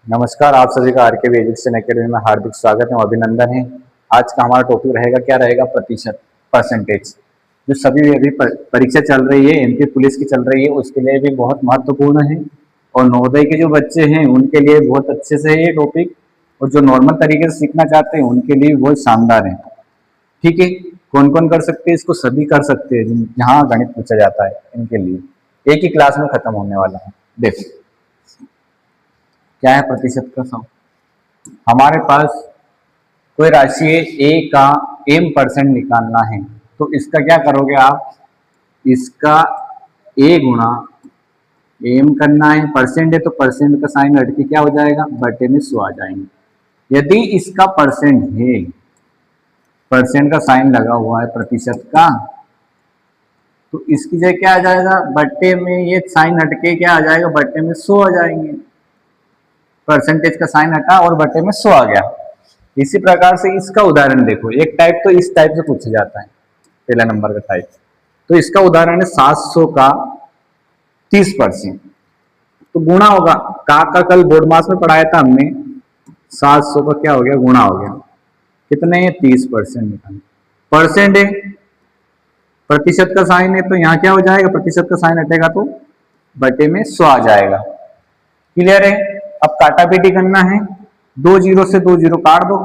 नमस्कार, आप सभी का आरके एजुकेशन एकेडमी में हार्दिक स्वागत है और अभिनंदन है। आज का हमारा टॉपिक रहेगा, क्या रहेगा? प्रतिशत, परसेंटेज। जो सभी अभी परीक्षा चल रही है, एमपी पुलिस की चल रही है, उसके लिए भी बहुत महत्वपूर्ण है। और नवोदय के जो बच्चे हैं उनके लिए बहुत अच्छे से है ये टॉपिक, और जो नॉर्मल तरीके से सीखना चाहते हैं उनके लिए बहुत शानदार है। ठीक है, कौन कौन कर सकते हैं इसको? सभी कर सकते हैं जहाँ गणित पूछा जाता है। इनके लिए एक ही क्लास में खत्म होने वाला है। देखो क्या है प्रतिशत का सम। हमारे पास कोई राशि है, ए का एम परसेंट निकालना है, तो इसका क्या करोगे आप? इसका ए गुणा एम करना है। परसेंट है तो परसेंट का साइन हट के क्या हो जाएगा? बटे में 100 आ जाएंगे। यदि इसका परसेंट है, परसेंट का साइन लगा हुआ है प्रतिशत का, तो इसकी जगह क्या आ जाएगा? बटे में ये साइन हटके क्या आ जाएगा? बटे में 100 आ जाएंगे। परसेंटेज का साइन हटा और बटे में 100 आ गया। इसी प्रकार से इसका उदाहरण देखो। एक टाइप तो इस टाइप से पूछा जाता है, पहला नंबर का टाइप। तो इसका उदाहरण है 700 का 30%। तो गुणा होगा। का कल बोर्ड मास में पढ़ाया था हमने। 700 का क्या हो गया? गुणा हो गया। कितने? 30% निकाल। परसेंट है, प्रतिशत का साइन है, तो यहाँ क्या हो जाएगा? प्रतिशत का साइन हटेगा तो बटे में 100 आ जाएगा। क्लियर है? अब काटा पीटी करना है। 2 जीरो से 2 जीरो काट दो,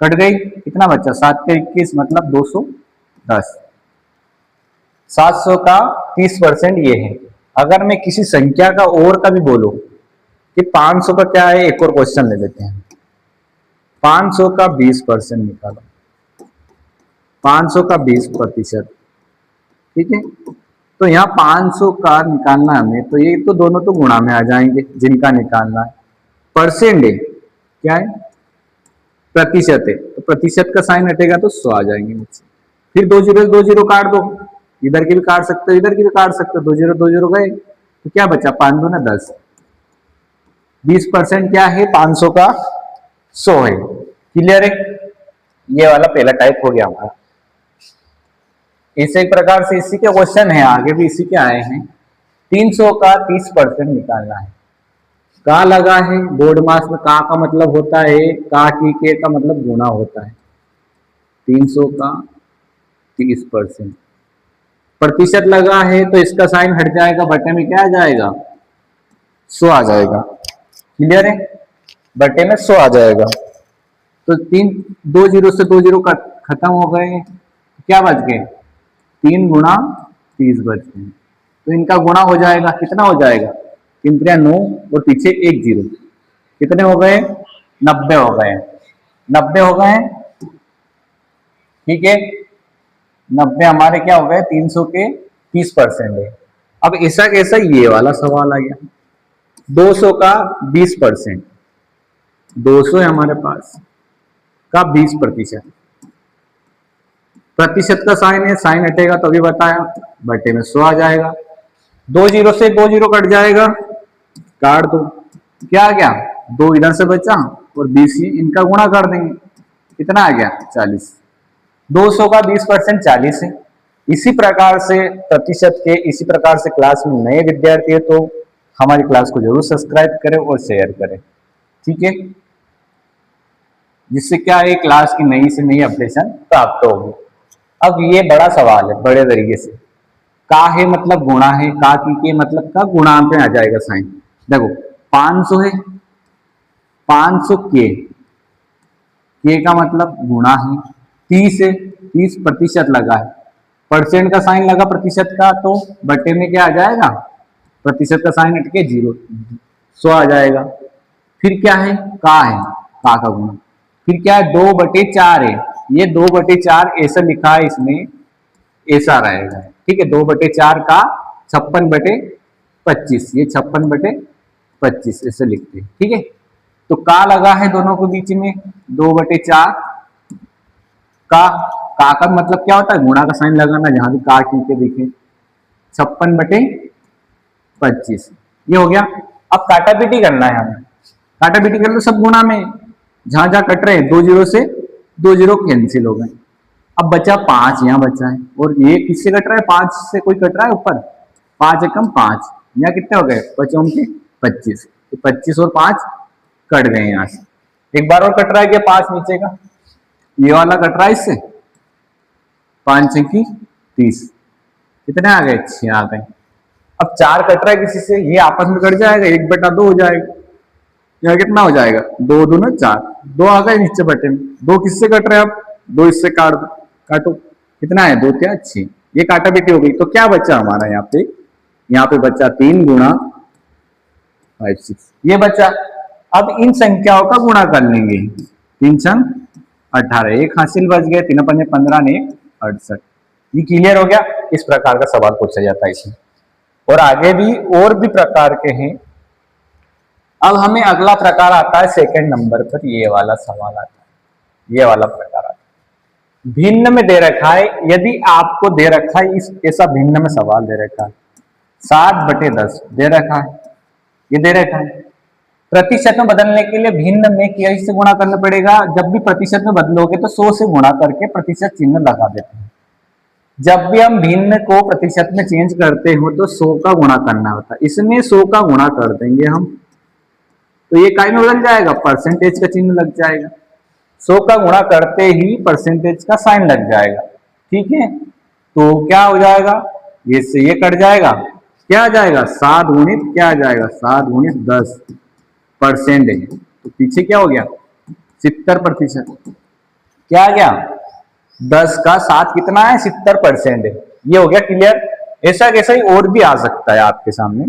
कट गई। कितना बचा? 7 के 21 मतलब 210। 700 का 30% ये है। अगर मैं किसी संख्या का और का भी बोलूं कि 500 का क्या है, एक और क्वेश्चन ले लेते हैं। 500 का 20% निकालो। 500 का 20%। ठीक है, तो यहाँ 500 का निकालना हमें, तो ये तो दोनों तो गुणा में आ जाएंगे जिनका निकालना है। परसेंट है, क्या है? प्रतिशत है, तो प्रतिशत का साइन हटेगा तो 100 आ जाएंगे मुझसे। फिर 2 जीरो काट दो। इधर की भी काट सकते हो, इधर की भी काट सकते हो। 2 जीरो गए तो क्या बचा? 5 दूना 10। 20% क्या है? 500 का 100 है। क्लियर है? ये वाला पहला टाइप हो गया हमारा। इसी प्रकार से इसी के क्वेश्चन है, आगे भी इसी के आए हैं। 300 का 30% निकालना है। का लगा है बोर्ड मास में। का मतलब होता है का की के का मतलब गुणा होता है। 300 का 30%। प्रतिशत लगा है तो इसका साइन हट जाएगा, बटे में क्या आ जाएगा? 100 आ जाएगा। क्लियर है? बटे में 100 आ जाएगा। तो 2 जीरो से 2 जीरो खत्म हो गए, क्या बच गए? 3 गुणा 30 बच गए। तो इनका गुणा हो जाएगा। कितना हो जाएगा? 3 3 9 और पीछे 1 जीरो। कितने हो गए? 90 हो गए। 90 हो गए। ठीक है, 90 हमारे क्या हो गए? 300 के 30% है। अब ऐसा कैसा? ये वाला सवाल आ गया। 200 का 20%। 200 है हमारे पास का 20%। प्रतिशत का साइन है, साइन हटेगा तो अभी बताया, बटे में 100 आ जाएगा। 2 जीरो से 2 जीरो कट जाएगा, काट दो। क्या आ गया? 2 इधर से बचा और 20 इनका गुणा कर देंगे। कितना आ गया? 40। 200 का 20% 40 है। इसी प्रकार से प्रतिशत के, इसी प्रकार से क्लास में नए विद्यार्थी है तो हमारी क्लास को जरूर सब्सक्राइब करें और शेयर करें। ठीक है, जिससे क्या है, क्लास की नई से नई अपडेशन प्राप्त होगी। अब ये बड़ा सवाल है, बड़े तरीके से। का है मतलब गुणा है, का की के मतलब का गुणा पे आ जाएगा साइन। देखो 500 है, 500 के का मतलब गुणा है। 30 है, 30% लगा है। परसेंट का साइन लगा प्रतिशत का, तो बटे में क्या आ जाएगा? प्रतिशत का साइन हटके 0, 100 आ जाएगा। फिर क्या है? का है, का गुणा। फिर क्या है? 2/4 है। ये 2/4 ऐसा लिखा है इसमें, ऐसा रहेगा। ठीक है, 2/4 का 56/25। ये 56/25 ऐसे लिखते हैं। ठीक है, तो का लगा है दोनों के बीच में 2/4 का मतलब क्या होता है? गुणा का साइन लगाना, जहां भी का की के दिखे। 56/25 ये हो गया। अब काटा पीटी करना है हमें। काटा पीटी कर लो, सब गुणा में। जहां जहां कट रहे हैं 2 जीरो से 2 जीरो कैंसिल हो गए। अब बचा 5, यहाँ बचा है। और ये किससे कट रहा है? 5 से कोई कट रहा है ऊपर। 5 एकम 5, यहाँ कितने हो गए? 5 के 25। तो 25 और 5 कट गए यहाँ से। एक बार और कट रहा है क्या 5 नीचे का, ये वाला कट रहा है इससे, 5 की 30, कितने आ गए 6 आ गए। अब 4 कट रहा है किसी से, ये आपस में कट जाएगा, 1/2 हो जाएगा, यहाँ कितना हो जाएगा 2 दूना 4, 2 आ गए नीचे बटे में। 2 किससे कट रहे हैं, अब 2 इससे काट दो, काटो, कितना है 2 क्या 6, ये काटा बेटी हो गई। तो क्या बचा हमारा यहाँ पे बचा 3 गुणा 5 6, ये बचा। अब इन संख्याओं का गुणा कर लेंगे, 3 छंग 18, एक हासिल बच गए, 3 पंजे 15 ने 68। ये क्लियर हो गया। इस प्रकार का सवाल पूछा जाता है इसमें, और आगे भी और भी प्रकार के हैं। अब हमें अगला प्रकार आता है सेकंड नंबर पर, ये वाला सवाल आता है, ये वाला प्रकार आता है। भिन्न में दे रखा है, यदि आपको दे रखा है इस ऐसा भिन्न में सवाल दे रखा है, 7/10 दे रखा है, ये दे रखा है। प्रतिशत में बदलने के लिए भिन्न में कैसे गुणा करना पड़ेगा, जब भी प्रतिशत में बदलोगे तो 100 से गुणा करके प्रतिशत चिन्ह लगा देते हैं। जब भी हम भिन्न को प्रतिशत में चेंज करते हो तो 100 का गुणा करना होता है, इसमें 100 का गुणा कर देंगे हम, तो ये काय में बदल जाएगा, परसेंटेज का चिन्ह लग जाएगा। 100 का गुणा करते ही परसेंटेज का साइन लग जाएगा, ठीक है। तो क्या हो जाएगा, ये से ये कट जाएगा, क्या आ जाएगा 7 गुणित क्या आ जाएगा 7 गुणित 10% है, तो पीछे क्या हो गया 70%, क्या आ गया 10 का 7 कितना है 70% है। ये हो गया क्लियर। ऐसा कैसा ही और भी आ सकता है आपके सामने,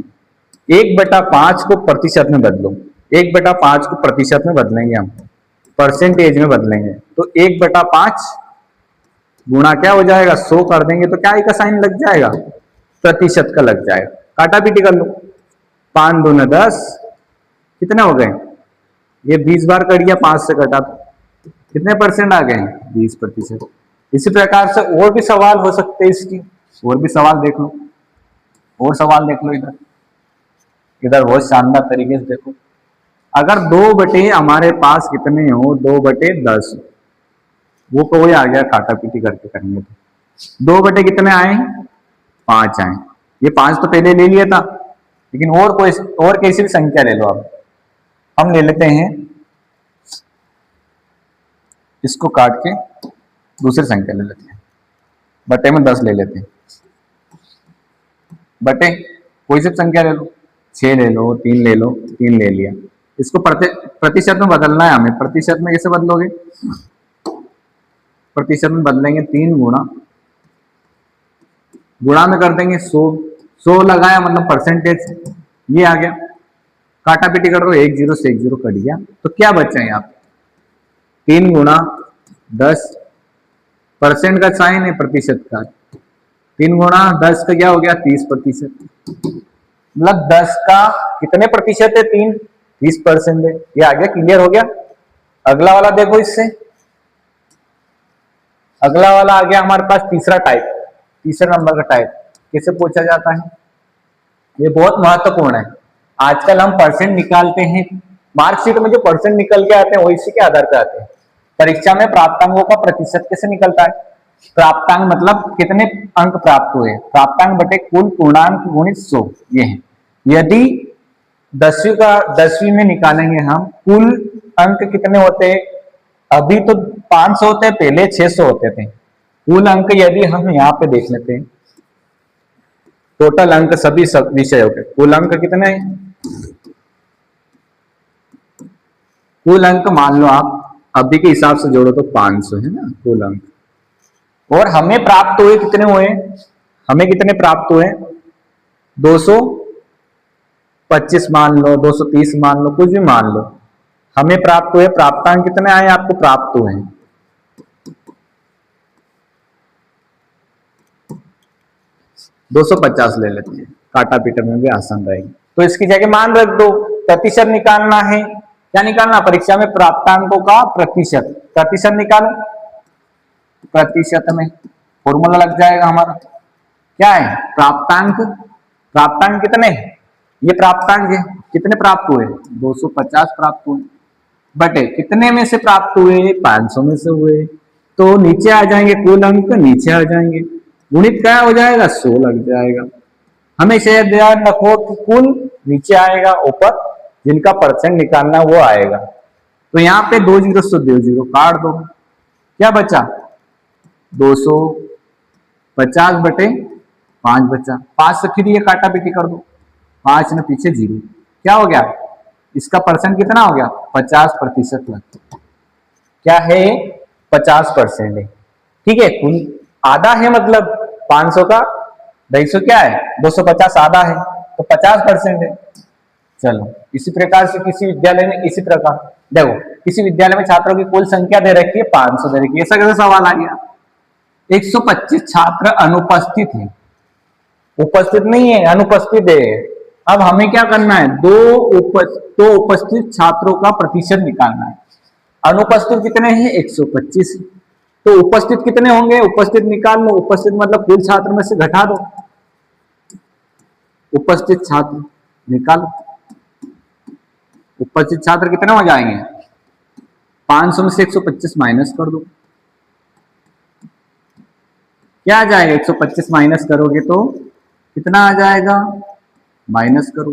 1/5 को प्रतिशत में बदलो, 1/5 को प्रतिशत में बदलेंगे हम, परसेंटेज में बदलेंगे, तो 1/5 गुणा क्या हो जाएगा 100 कर देंगे, तो क्या का साइन लग जाएगा, प्रतिशत का लग जाएगा। काटा पीटी कर लो, 5 दूना 10, कितने हो गए, ये 20 बार कट गया, 5 से कटा तो कितने परसेंट आ गए 20%। इसी प्रकार से और भी सवाल हो सकते हैं इसकी, और भी सवाल देख लो, और सवाल देख लो इधर, इधर बहुत शानदार तरीके से देखो। अगर 2 बटे हमारे पास कितने हो 2/10, वो कोई आ गया काटा पीटी करके करेंगे तो 2 बटे कितने आए 5 आए, ये 5 तो पहले ले लिया था, लेकिन और कोई और कैसी भी संख्या ले लो। अब हम ले लेते हैं इसको काट के दूसरी संख्या ले लेते हैं, बटे में 10 ले लेते हैं, बटे कोई सी संख्या ले लो, 6 ले लो, 3 ले लो, 3 ले लिया। इसको प्रतिशत में बदलना है हमें, प्रतिशत में कैसे बदलोगे, प्रतिशत में बदलेंगे 3 गुणा में कर देंगे 100 लगाया मतलब परसेंटेज, ये आ गया। काटा पीटी कर दो, 1 0 से 1 0 कट गया, तो क्या बचा यहाँ पे 3 गुणा 10, परसेंट का साइन है प्रतिशत का, 3 गुणा 10 का क्या हो गया 30%, मतलब 10 का कितने प्रतिशत है 30% है, ये आ गया, क्लियर हो गया। अगला वाला देखो, इससे अगला वाला आ गया हमारे पास तीसरा टाइप, तीसरा नंबर का टाइप कैसे पूछा जाता है, ये बहुत महत्वपूर्ण है। आजकल हम परसेंट निकालते हैं, मार्कशीट में जो परसेंट निकल के आते हैं वो इसी के आधार पर आते हैं। परीक्षा में प्राप्तांकों का प्रतिशत कैसे निकलता है, प्राप्तांक मतलब कितने अंक प्राप्त हुए, प्राप्तांक बटे कुल पूर्णांक गुणित 100, ये है। यदि 10वीं में निकालेंगे हम, कुल अंक कितने होते हैं, अभी तो 500 होते हैं, पहले 600 होते थे। कुल अंक यदि हम यहाँ पे देख लेते हैं, टोटल अंक सभी विषयों के कुल अंक कितने हैं, कुल अंक मान लो आप अभी के हिसाब से जोड़ो तो 500 है ना कुल अंक, और हमें प्राप्त हुए कितने हुए, हमें कितने प्राप्त हुए 225 मान लो, 230 मान लो, कुछ भी मान लो, हमें प्राप्त हुए, प्राप्तांक कितने आए आपको प्राप्त हुए हैं 250 ले लेते हैं, काटा पीटर में भी आसान रहेगी। तो इसकी जगह मान रख दो, प्रतिशत निकालना है, क्या निकालना, परीक्षा में प्राप्तांकों का प्रतिशत, प्रतिशत निकालो, प्रतिशत में फॉर्मूला लग जाएगा हमारा, क्या है प्राप्तांक, प्राप्तांक कितने, ये प्राप्तांक है, कितने प्राप्त हुए 250 प्राप्त हुए, बटे कितने में से प्राप्त हुए 500 में से हुए, तो नीचे आ जाएंगे कुल अंक, नीचे आ जाएंगे, गुणित क्या हो जाएगा 100 लग जाएगा। हमेशा ध्यान रखो कि कुल नीचे आएगा, ऊपर जिनका परसेंट निकालना वो आएगा। तो यहाँ पे 2 जीरो से 2 जीरो काट दो, क्या बचा 250 बटे 5 बचा, 5 से फिर ये काटा पीटी कर दो, 5 ने पीछे जीरो, क्या हो गया इसका परसेंट कितना हो गया 50% लग, क्या है 50% है। ठीक है, कुल आधा है, मतलब 500 का 250 क्या है 250 आधा है, तो 50% है। चलो इसी प्रकार से किसी विद्यालय में इसी प्रकार देखो, किसी विद्यालय में छात्रों की कुल संख्या दे रखी है 500 दे रखी है, ऐसा कैसे सवाल आ गया। 125 छात्र अनुपस्थित है, उपस्थित नहीं है अनुपस्थित है। अब हमें क्या करना है, दो उपस्थित छात्रों का प्रतिशत निकालना है। अनुपस्थित कितने हैं 125, तो उपस्थित कितने होंगे, उपस्थित निकाल लो, उपस्थित मतलब कुल छात्र में से घटा दो, उपस्थित छात्र निकालो, उपस्थित छात्र कितने हो जाएंगे 500 में से 125 माइनस कर दो, क्या आ जाएगा 125 माइनस करोगे तो कितना आ जाएगा, माइनस करो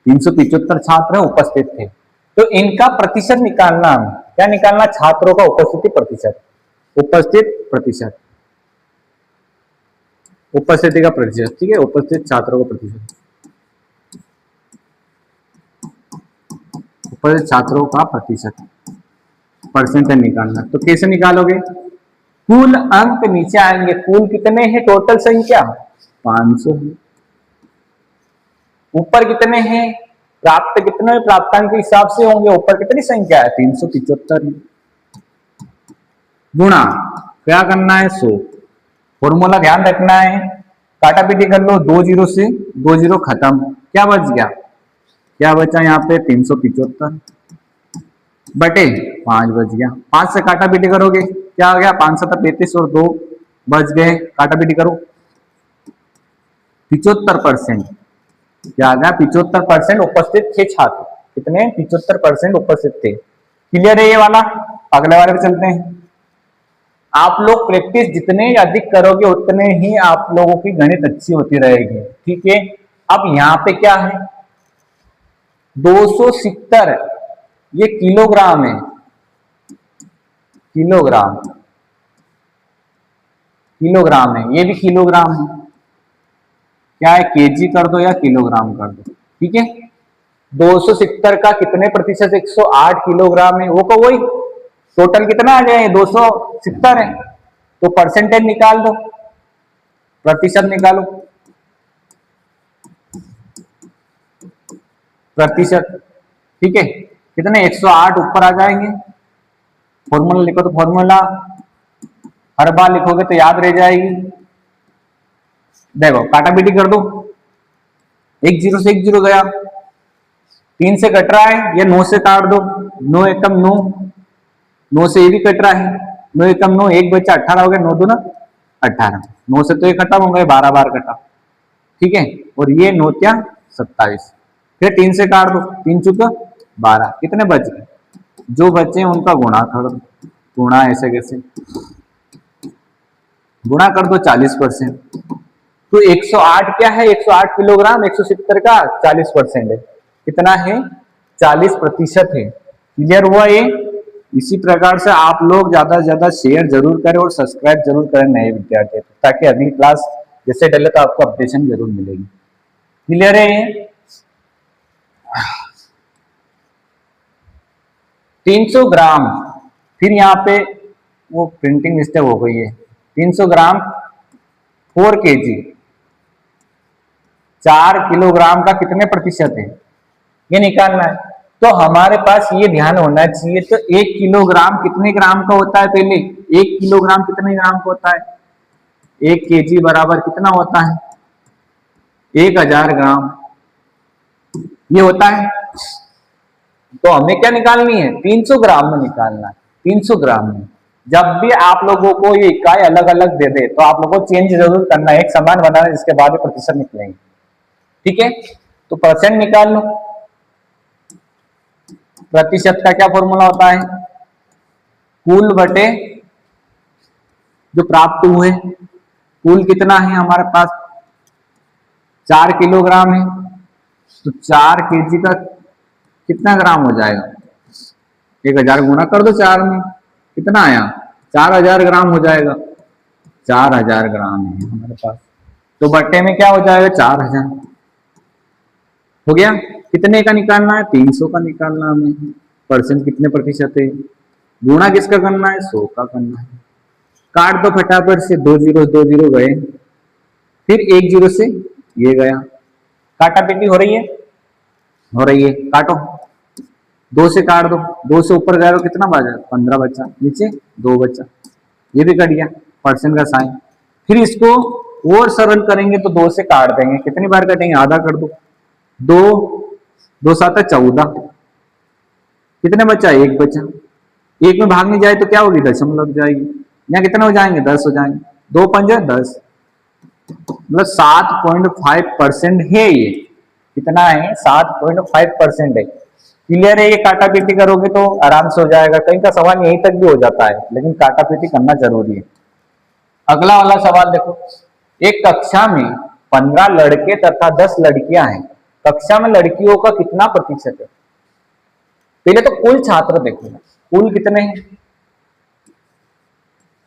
375 छात्र उपस्थित थे, तो इनका प्रतिशत निकालना, हमें क्या निकालना, छात्रों का उपस्थिति प्रतिशत, उपस्थित प्रतिशत, उपस्थिति का प्रतिशत, ठीक है, उपस्थित छात्रों का प्रतिशत, उपस्थित छात्रों का प्रतिशत परसेंटेज निकालना। तो कैसे निकालोगे, कुल अंक नीचे आएंगे, कुल कितने हैं टोटल संख्या 500 है, ऊपर कितने हैं प्राप्त, कितने प्राप्तांक के हिसाब से होंगे, ऊपर कितनी संख्या है 375 गुणा क्या करना है 100, फॉर्मूला ध्यान रखना है, काटा पीटी कर लो, 2 जीरो से 2 जीरो खत्म, क्या बच गया, क्या बचा यहाँ पे 375 बटे 5 बच गया, 5 से काटा पीटी करोगे क्या हो गया 5 7 35 और 2 बच गए, काटा पीटी करो 75%, क्या आ गया 75% उपस्थित थे छात्र, कितने 75% उपस्थित थे। क्लियर है ये वाला, अगले वाले पे चलते हैं। आप लोग प्रैक्टिस जितने अधिक करोगे उतने ही आप लोगों की गणित अच्छी होती रहेगी, ठीक है। अब यहाँ पे क्या है 270, ये किलोग्राम है, किलोग्राम, किलोग्राम है, ये भी किलोग्राम है, क्या है केजी कर दो या किलोग्राम कर दो, ठीक है। 270 का कितने प्रतिशत 108 किलोग्राम है, वो को वही टोटल कितना आ जाए 270 है, तो परसेंटेज निकाल दो, प्रतिशत निकालो, प्रतिशत, ठीक है, कितने 108 ऊपर आ जाएंगे, फॉर्मूला लिखो तो फॉर्मूला हर बार लिखोगे तो याद रह जाएगी। देखो काटा पीटी कर दो, 1 जीरो से 1 जीरो गया, 3 से कट रहा है, ये 9 से काट दो, 9 एकम 9, 9 से ये भी कट रहा है, 9 एकम 9, 1 बचा 18 हो गया, 9 दूना 18, 9 से तो ये खत्म हो गए 12 बार कटा, ठीक है, और ये 9 क्या 27, फिर 3 से काट दो, 3 चुका 12, कितने बच गए, जो बचे उनका गुणा कर दो, गुणा ऐसे कैसे गुणा कर दो 40%, तो 108 क्या है 108 किलोग्राम, 170 का 40% है, कितना है 40% है। क्लियर हुआ ये। इसी प्रकार से आप लोग ज्यादा से ज्यादा शेयर जरूर करें और सब्सक्राइब जरूर करें नए विद्यार्थी, ताकि अगली क्लास जैसे डले तो आपको अपडेशन जरूर मिलेगी। क्लियर है ये। 300 ग्राम, फिर यहाँ पे वो प्रिंटिंग मिस्टेक हो गई है, 300 ग्राम 4 केजी, 4 किलोग्राम का कितने प्रतिशत है ये निकालना है। तो हमारे पास ये ध्यान होना चाहिए, तो 1 किलोग्राम कितने ग्राम का होता है, पहले 1 किलोग्राम कितने ग्राम का होता है, 1 केजी बराबर कितना होता है 1000 ग्राम, ये होता है। तो हमें क्या निकालनी है 300 ग्राम में निकालना है, 300 ग्राम में। जब भी आप लोगों को ये इकाई अलग अलग दे दे तो आप लोगों को चेंज जरूर करना है, एक समान बनाना है, जिसके बाद प्रतिशत निकलेंगे, ठीक है। तो परसेंट निकाल लो, प्रतिशत का क्या फॉर्मूला होता है, कुल बटे जो प्राप्त हुए, कुल कितना है हमारे पास 4 किलोग्राम है, तो 4 केजी का कितना ग्राम हो जाएगा? 1000 गुणा कर दो 4 में, कितना आया? 4000 ग्राम हो जाएगा। 4000 ग्राम है हमारे पास, तो बट्टे में क्या हो जाएगा? 4000 हो गया। कितने का निकालना है? 300 का निकालना हमें। परसेंट कितने प्रतिशत है? गुणा किसका करना है? 100 का करना है। काट दो फटाफट से, 2 जीरो गए, फिर 1 जीरो से ये गया। काटा पीटी हो रही है? हो रही है। काटो, 2 से काट दो, 2 से ऊपर गया तो कितना बचा? 15 बचा, नीचे 2 बचा, ये भी कट गया, परसेंट का साइन। फिर इसको और सरल करेंगे तो 2 से काट देंगे, कितनी बार कटेंगे? आधा कर दो, 2 2 7 14, कितने बचा? 1 बचा। 1 में भागने जाए तो क्या होगी? दशमलव जाएगी। यहाँ कितने हो जाएंगे? 10 हो जाएंगे। 2 पंजे 10, मतलब 7.5% है ये। कितना है? 7.5% है। क्लियर है? ये काटा पीटी करोगे तो आराम से हो जाएगा। कहीं का सवाल यहीं तक भी हो जाता है, लेकिन काटा पीटी करना जरूरी है। अगला वाला सवाल देखो, एक कक्षा में 15 लड़के तथा 10 लड़कियां हैं। कक्षा में लड़कियों का कितना प्रतिशत है? पहले तो कुल छात्र देखो, कुल कितने हैं?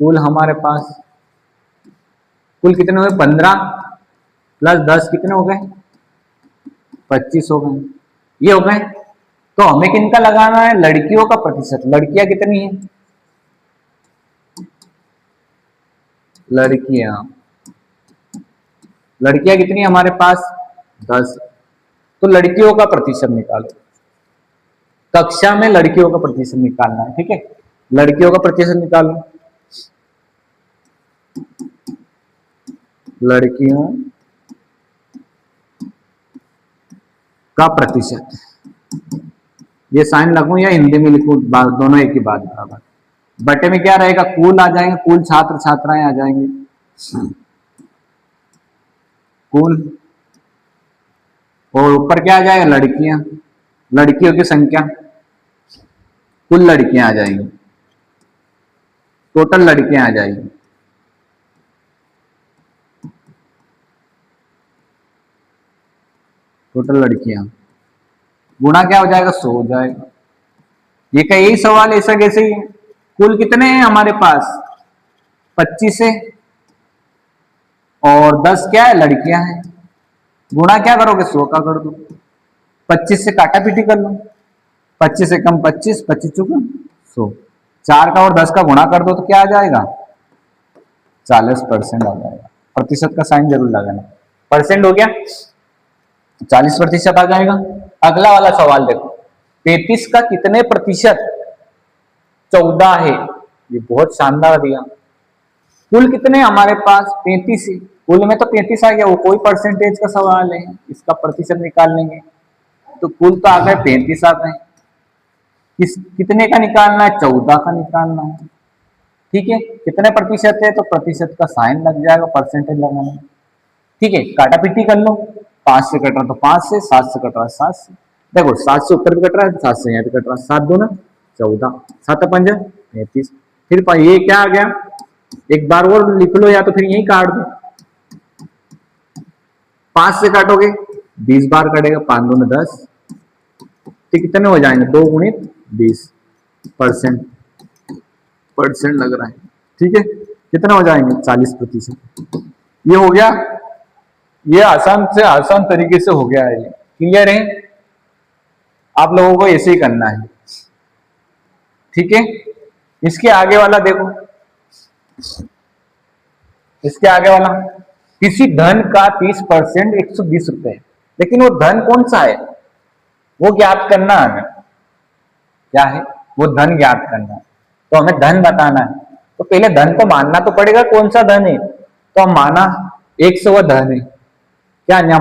कुल हमारे पास कुल कितने हुए? 15 प्लस 10 कितने हो गए? 25 हो गए। ये हो गए। तो हमें किनका लगाना है? लड़कियों का प्रतिशत। लड़कियां कितनी है? लड़कियां लड़कियां कितनी है हमारे पास? 10। तो लड़कियों का प्रतिशत निकालो। कक्षा में लड़कियों का प्रतिशत निकालना है, ठीक है? लड़कियों का प्रतिशत निकालो। लड़कियों का प्रतिशत, ये साइन लगूं या हिंदी में लिखूं? दोनों एक ही बात बराबर। बटे में क्या रहेगा? कुल आ जाएंगे, कुल छात्र छात्राएं आ जाएंगे, कुल, और ऊपर क्या आ जाएगा? लड़कियां, लड़कियों की संख्या, कुल लड़कियां आ जाएंगी, टोटल लड़कियां आ जाएंगी। टोटल लड़कियां गुणा क्या हो जाएगा? 100 हो जाएगा। ये का यही सवाल, ऐसा कैसे ही है? कुल कितने हैं हमारे पास? 25 है, और 10 क्या है? लड़कियां हैं। गुणा क्या करोगे? 100 का कर दो। 25 से काटा पीटी कर लो, 25 से कम 25, 25 चुका 100। 4 का और 10 का गुणा कर दो तो क्या आ जाएगा? 40% आ जाएगा। प्रतिशत का साइन जरूर लगाना। परसेंट हो गया, 40% आ जाएगा। अगला वाला सवाल देखो, 33 का कितने प्रतिशत? 14 है। ये बहुत शानदार दिया। कुल कितने हमारे पास? 35 है। कुल में तो 35 आ गया, वो कोई परसेंटेज का सवाल है, इसका प्रतिशत निकाल लेंगे। तो कुल तो आ गए 35 आ गए। कितने का निकालना है? 14 का निकालना है, ठीक है? कितने प्रतिशत है? तो प्रतिशत का साइन लग जाएगा, परसेंटेज लगाना, ठीक है? काटा पीटी कर लो। 5 से कट रहा तो 5 से, 7 से कट रहा है 7 से। देखो 7 से ऊपर भी कट रहा है, 7 से यहाँ भी कट रहा है। 7 दूना 14, 7 पंजे 35। फिर ये क्या आ गया? एक बार और लिख लो, या तो फिर यही काट दो। 5 से काटोगे 20 बार कटेगा, 5 दूना 10, तो कितने हो जाएंगे? 2 गुणित 20 परसेंट, परसेंट लग रहा है, ठीक है? कितना हो जाएंगे? 40%। ये हो गया। ये आसान से आसान तरीके से हो गया है। ये क्लियर है? आप लोगों को ऐसे ही करना है, ठीक है? इसके आगे वाला देखो, इसके आगे वाला, किसी धन का 30% 120 रुपए, लेकिन वो धन कौन सा है वो ज्ञात करना है हमें। क्या है वो? धन ज्ञात करना है, तो हमें धन बताना है। तो पहले धन को मानना तो पड़ेगा, कौन सा धन है? तो हम माना 100 वो धन है। क्या यहाँ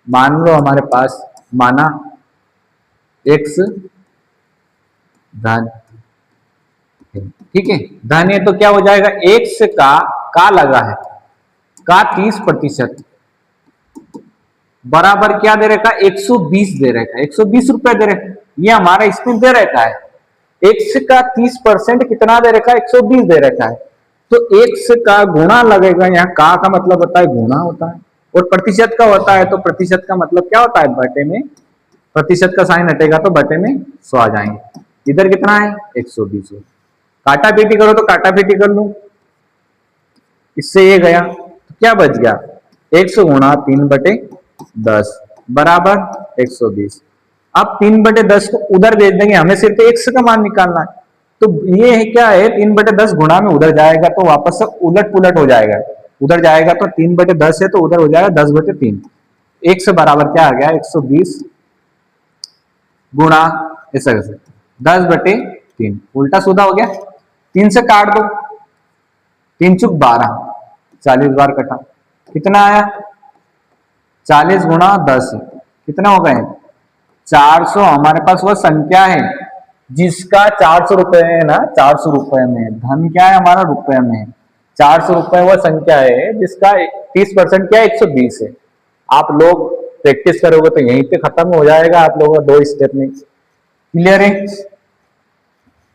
मान लो हमारे पास माना x धन, ठीक है? धन है तो क्या हो जाएगा? x का लगा है, का 30% बराबर क्या दे रखा? 120 दे रखा है, 120 रुपए दे रखा है। ये हमारा इसमें दे रखा है। x का 30% कितना दे रखा है? 120 दे रखा है। तो x का गुणा लगेगा। यहाँ का मतलब होता है गुणा होता है, और प्रतिशत का होता है, तो प्रतिशत का मतलब क्या होता है? बटे में प्रतिशत का साइन हटेगा तो बटे में 100 आ जाएंगे। इधर कितना है 120 है। काटा पीटी करो तो काटा पीटी कर लो, इससे ये गया तो क्या बच गया 100 गुणा 3/10 बराबर 120। अब 3/10 को उधर भेज देंगे, हमें सिर्फ x का मान निकालना है। तो ये है क्या है 3/10 गुणा में उधर जाएगा तो वापस से उलट पुलट हो जाएगा, उधर जाएगा तो 3/10 है तो उधर हो जाएगा 10/3। x बराबर क्या आ गया 120 गुणा ऐसा कैसे 10/3, उल्टा सीधा हो गया। 3 से काट दो, 3 चुक 12, 40 बार कटा, कितना आया 40 गुणा 10 कितना हो गए 400। हमारे पास वह संख्या है जिसका 400 रुपए है ना, 400 रुपए में, धन क्या है हमारा रुपए में है, 400 रुपए वह संख्या है जिसका 30% क्या 120 है। आप लोग प्रैक्टिस करोगे तो यहीं पे खत्म हो जाएगा आप लोगों का 2 स्टेप में। क्लियर है।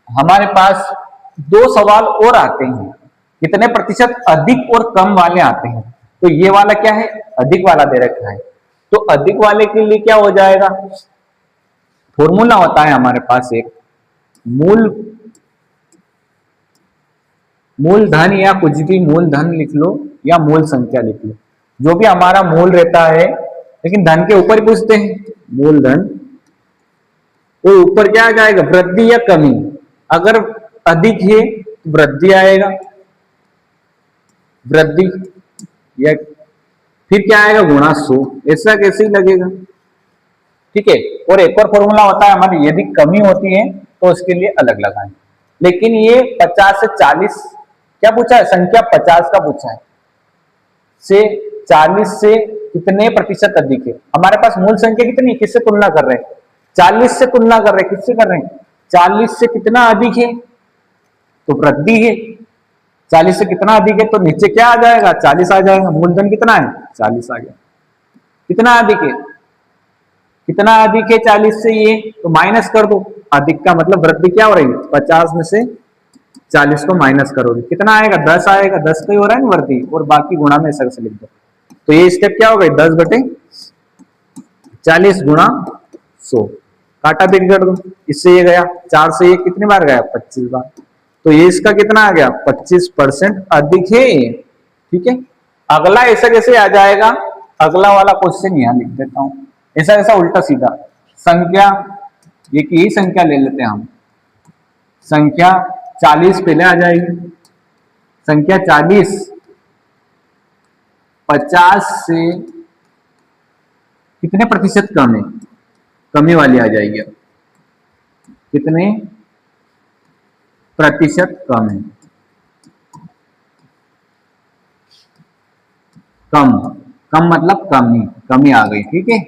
हमारे पास 2 सवाल और आते हैं, कितने प्रतिशत अधिक और कम वाले आते हैं। तो ये वाला क्या है अधिक वाला दे रखा है, तो अधिक वाले के लिए क्या हो जाएगा फॉर्मूला होता है हमारे पास एक मूल धन या कुछ भी मूल धन लिख लो या मूल संख्या लिख लो, जो भी हमारा मूल रहता है, लेकिन धन के ऊपर पूछते हैं मूल धन, तो ऊपर क्या आ जाएगा वृद्धि या कमी। अगर अधिक है तो वृद्धि आएगा, वृद्धि, या फिर क्या आएगा गुणा 100, ऐसा कैसे ही लगेगा। ठीक है। और एक और फॉर्मूला होता है हमारी, यदि कमी होती है तो उसके लिए अलग लगाएं। लेकिन ये 50 से 40 क्या पूछा है, संख्या 50 का पूछा है, से 40 से कितने प्रतिशत अधिक है। हमारे पास मूल संख्या कितनी, किससे तुलना कर रहे हैं 40 से तुलना कर रहे हैं, किससे कर रहे हैं 40 से कितना अधिक है तो वृद्धि है, 40 से कितना अधिक है तो नीचे क्या आ जाएगा 40 आ जाएगा। मूलधन कितना है 40 आ गया। कितना अधिक है, कितना अधिक है 40 से, ये तो माइनस कर दो, अधिक का मतलब वृद्धि क्या हो रही है 50 में से 40 को माइनस करोगे कितना आएगा 10 आएगा, 10 का ही हो रहा है ना वृद्धि, और बाकी गुणा में ऐसा लिख दो। तो ये स्टेप क्या हो गई 10/40 गुणा 100, काटा पीट कर दो, इससे ये गया 4 से ये कितनी बार गया 25 बार, तो ये इसका कितना आ गया 25% अधिक है। ठीक है। अगला ऐसा कैसे आ जाएगा, अगला वाला क्वेश्चन यहां लिख देता हूं, ऐसा ऐसा उल्टा सीधा संख्या, ये यही संख्या ले लेते हैं हम, संख्या 40 पहले आ जाएगी, संख्या 40 50 से कितने प्रतिशत कम है, कमी वाली आ जाएगी। कितने प्रतिशत कम है, कम, कम मतलब कमी, कमी आ गई। ठीक है।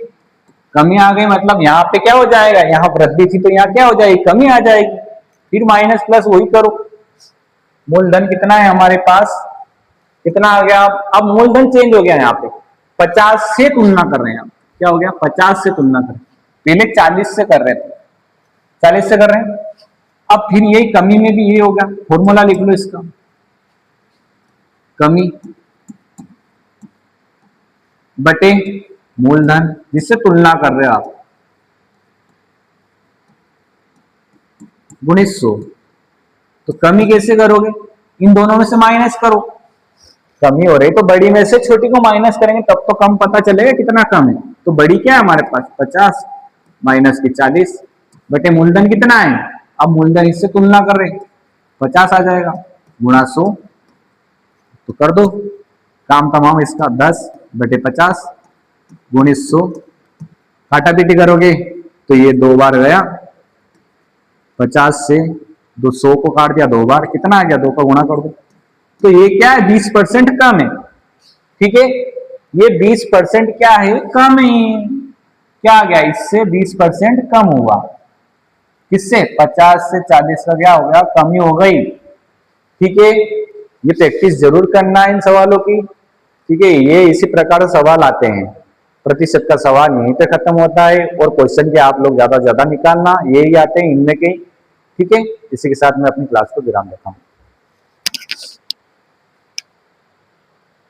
कमी आ गई मतलब यहाँ पे क्या हो जाएगा, यहाँ वृद्धि थी तो यहाँ क्या हो जाएगी कमी आ जाएगी, फिर माइनस प्लस वही करो। मूलधन कितना है हमारे पास, कितना आ गया, अब मूलधन चेंज हो गया यहाँ पे 50 से तुलना कर रहे हैं, क्या हो गया 50 से तुलना कर, पहले 40 से कर रहे थे, 40 से कर रहे हैं, अब फिर यही कमी में भी ये होगा, फॉर्मूला लिख लो इसका, कमी बटे मूलधन जिससे तुलना कर रहे हो आप, गुणित 100। तो कमी कैसे करोगे, इन दोनों में से माइनस करो, कमी हो रही तो बड़ी में से छोटी को माइनस करेंगे तब तो कम पता चलेगा कितना कम है। तो बड़ी क्या है हमारे पास 50 माइनस की 40 बटे मूलधन कितना है, अब मूलधन इससे तुलना कर रहे 50 आ जाएगा, गुणा 100, तो कर दो काम तमाम इसका 10/50 गुणित 100, काटा पीटी करोगे तो ये 2 बार गया, 50 से 200 को काट दिया 2 बार, कितना आ गया 2 का गुणा कर दो, तो ये क्या है 20% कम है। ठीक है। ये 20% क्या है कम है, क्या आ गया इससे 20% कम हुआ, किससे 50 से 40 का क्या हो गया कमी हो गई। ठीक है। ये प्रैक्टिस जरूर करना है इन सवालों की। ठीक है। ये इसी प्रकार से सवाल आते हैं, प्रतिशत का सवाल यहीं पे खत्म होता है, और क्वेश्चन के आप लोग ज्यादा से ज्यादा निकालना, यही आते हैं इनमें के। ठीक है। इसी के साथ मैं अपनी क्लास को विराम देता हूँ।